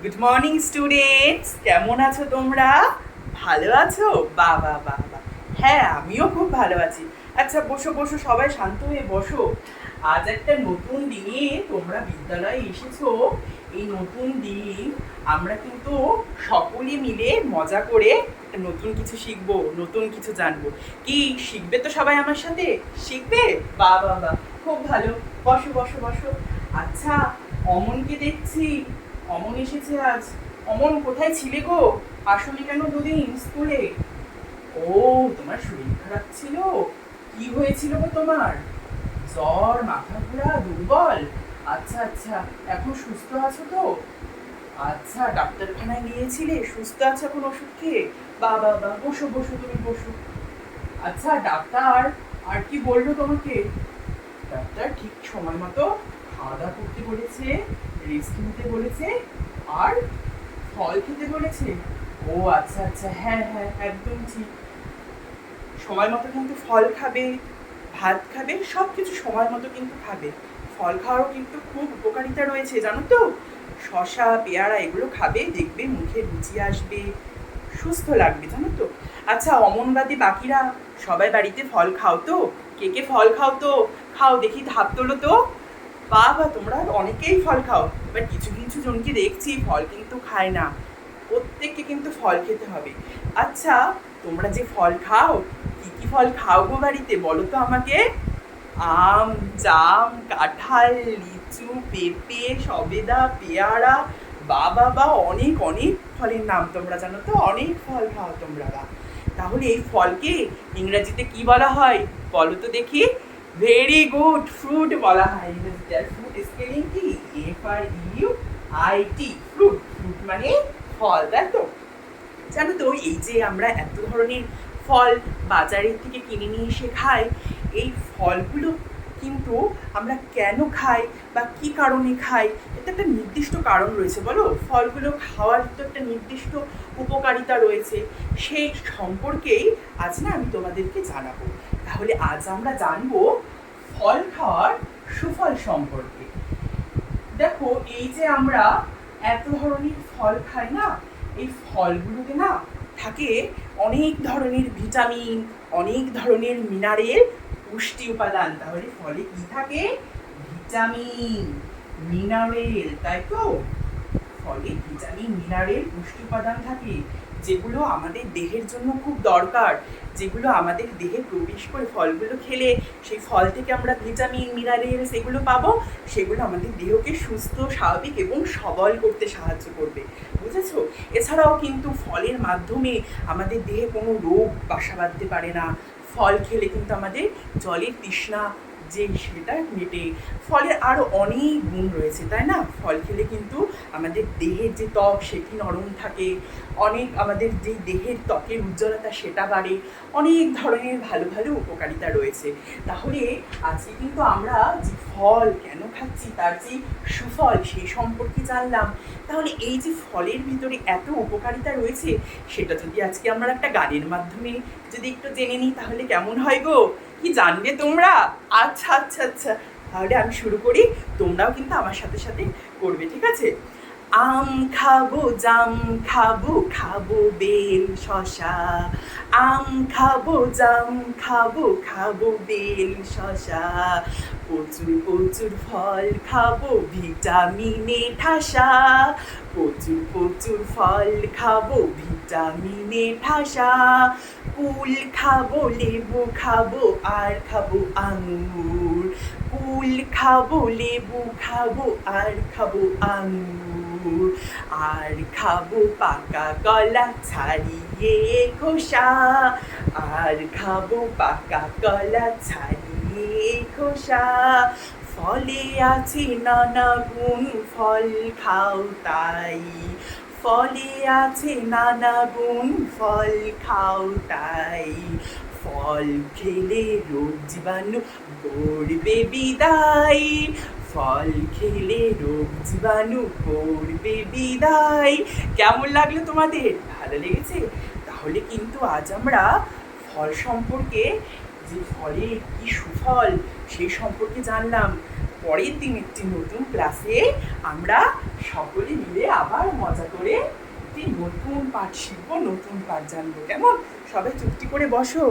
Good morning students, কেমন আছো তোমরা? ভালো আছো? বাবা বাবা, হ্যাঁ আমিও খুব ভালো আছি। আচ্ছা বসো বসো, সবাই শান্ত হয়ে বসো। আজ একটা নতুন দিনে তোমরা বিদ্যালয়ে এসেছো। এই নতুন দিন আমরা কিন্তু সকলে মিলে মজা করে একটা নতুন কিছু শিখবো, নতুন কিছু জানবো। কি শিখবে তো সবাই আমার সাথে? শিখবে? বাবা বাবা, খুব ভালো। বসো বসো বসো। আচ্ছা, অমনকে দেখছি, অমন এসেছে আজ। অমন কোথায় ছিলে গো? আসলে কেন দুদিন স্কুলে? ও, তোমার শরীর খারাপ ছিল? কি হয়েছিল গো তোমার? জ্বর, মাথা ঘোরা, দুর্বল? আচ্ছা আচ্ছা, এখন সুস্থ আছো তো? আচ্ছা, ডাক্তারখানায় গিয়েছিলে? সুস্থ আছো এখন ওষুধ খেয়ে? বাবা বা, বসো বসো, তুমি বসো। আচ্ছা ডাক্তার আর কি বললো তোমাকে? ডাক্তার ঠিক সময় মতো খাওয়া দাওয়া করতে বলেছে, রেস্ট নিতে বলেছে, আর ফল খেতে বলেছে। ও আচ্ছা আচ্ছা, হ্যাঁ হ্যাঁ একদম ঠিক। সময় মতো কিন্তু ফল খাবে, ভাত খাবে, সব কিছু সময় মতো কিন্তু খাবে। ফল খাওয়ারও কিন্তু খুব উপকারিতা রয়েছে জানো তো। শশা, পেয়ারা এগুলো খাবে, দেখবে মুখে রুচি আসবে, সুস্থ লাগবে জানো তো। আচ্ছা, অমনবাদী বাকিরা সবাই বাড়িতে ফল খাও তো? কে কে ফল খাও তো? খাও দেখি, হাত তোলো তো। বাবা, তোমরা অনেকেই ফল খাও। এবার কিছু কিছু জনকে দেখছি ফল কিন্তু খায় না। প্রত্যেককে কিন্তু ফল খেতে হবে। আচ্ছা, তোমরা যে ফল খাও, কি কি ফল খাও গো বাড়িতে বলো তো আমাকে? আম, জাম, কাঁঠাল, লিচু, পেঁপে, সবেদা, পেয়ারা। বাবা বা, অনেক অনেক ফলের নাম তোমরা জানো তো, অনেক ফল খাও তোমরা। তাহলে এই ফলকে ইংরেজিতে কি বলা হয় বলো তো দেখি? ভেরি গুড, ফ্রুট বলা হয় ইংরেজিতে। আর ফ্রুট স্পেলিং কি? FRUIT, fruit. ফ্রুট মানে ফল, তাই তো? জানো তো, এই যে আমরা এত ধরনের ফল বাজারের থেকে কিনে নিয়ে এসে খাই, এই ফলগুলো কিন্তু আমরা কেন খাই বা কি কারণে খাই, এটা একটা নির্দিষ্ট কারণ রয়েছে। বলো, ফলগুলো খাওয়ার তো একটা নির্দিষ্ট উপকারিতা রয়েছে। সেই সম্পর্কেই আজ না আমি তোমাদেরকে জানাবো। তাহলে আজ আমরা জানবো ফল খাওয়ার সুফল সম্পর্কে। দেখো, এই যে আমরা এত ধরনের ফল খাই না, এই ফলগুলোতে না থাকে অনেক ধরনের ভিটামিন, অনেক ধরনের মিনারেল, পুষ্টি উপাদান। তাহলে ফলে কি থাকে? ভিটামিন, মিনারেল, তাই তো? ফলে ভিটামিন, মিনারেল, পুষ্টি উপাদান থাকে, যেগুলো আমাদের দেহের জন্য খুব দরকার। যেগুলো আমাদের দেহে প্রবেশ করে ফলগুলো খেলে সেই ফল থেকে আমরা ভিটামিন, মিনারেল সেগুলো পাবো। সেগুলো আমাদের দেহকে সুস্থ, স্বাভাবিক এবং সবল করতে সাহায্য করবে। বুঝেছো? এছাড়াও কিন্তু ফলের মাধ্যমে আমাদের দেহে কোনো রোগ বাসা বাঁধতে পারে না। ফল খেলে কিন্তু আমাদের জলের তৃষ্ণা যে সেটা মেটে। ফলের আরও অনেক গুণ রয়েছে, তাই না? ফল খেলে কিন্তু আমাদের দেহের যে ত্বক সেটি নরম থাকে, অনেক আমাদের যে দেহের ত্বকের উজ্জ্বলতা সেটা বাড়ে, অনেক ধরনের ভালো ভালো উপকারিতা রয়েছে। তাহলে আজকে কিন্তু আমরা যে ফল কেন খাচ্ছি, তার যে সুফল সেই সম্পর্কে জানলাম। তাহলে এই যে ফলের ভিতরে এত উপকারিতা রয়েছে, সেটা যদি আজকে আমরা একটা গানের মাধ্যমে যদি একটু জেনে নিই তাহলে কেমন হয় গো? কি জানবে তোমরা? আচ্ছা আচ্ছা আচ্ছা, তাহলে আমি শুরু করি, তোমরাও কিন্তু আমার সাথে সাথে করবে, ঠিক আছে? আম খাবো, জাম খাবো, খাবো বেল শশা। আম খাবো, জাম খাবো, খাবো বেল শশা। প্রচুর প্রচুর ফল খাবো, ভিটামিনে ঠাসা। প্রচুর প্রচুর ফল খাবো, ভিটামিনে ঠাসা। কুল খাবো, লেবু খাবো, আর খাবো আঙুর। কুল খাবো, লেবু খাবো, আর খাবো আঙুর। আর খাবো পাকা কলা ছাড়িয়ে খোসা। আর খাবো পাকা কলা ছাড়িয়ে খোসা। ফলে আছে নানা গুণ, ফল খাও তাই। ফলে আছে নানা গুণ, ফল খাও তাই। ফল খেলে রোগ জীবাণু করবে বিদায়। ফল খেলে রোগ জীবাণু করবে বিদায়। কেমন লাগলো তোমাদের? ভালো লেগেছে? তাহলে কিন্তু আজ আমরা ফল সম্পর্কে, যে ফলের কি সুফল সেই সম্পর্কে জানলাম। পরের দিন একটি নতুন ক্লাসে আমরা সকলে মিলে আবার মজা করে একটি নতুন পাঠ শিখবো, নতুন পাঠ জানবো। কেমন? সবাই চুপটি করে বসো।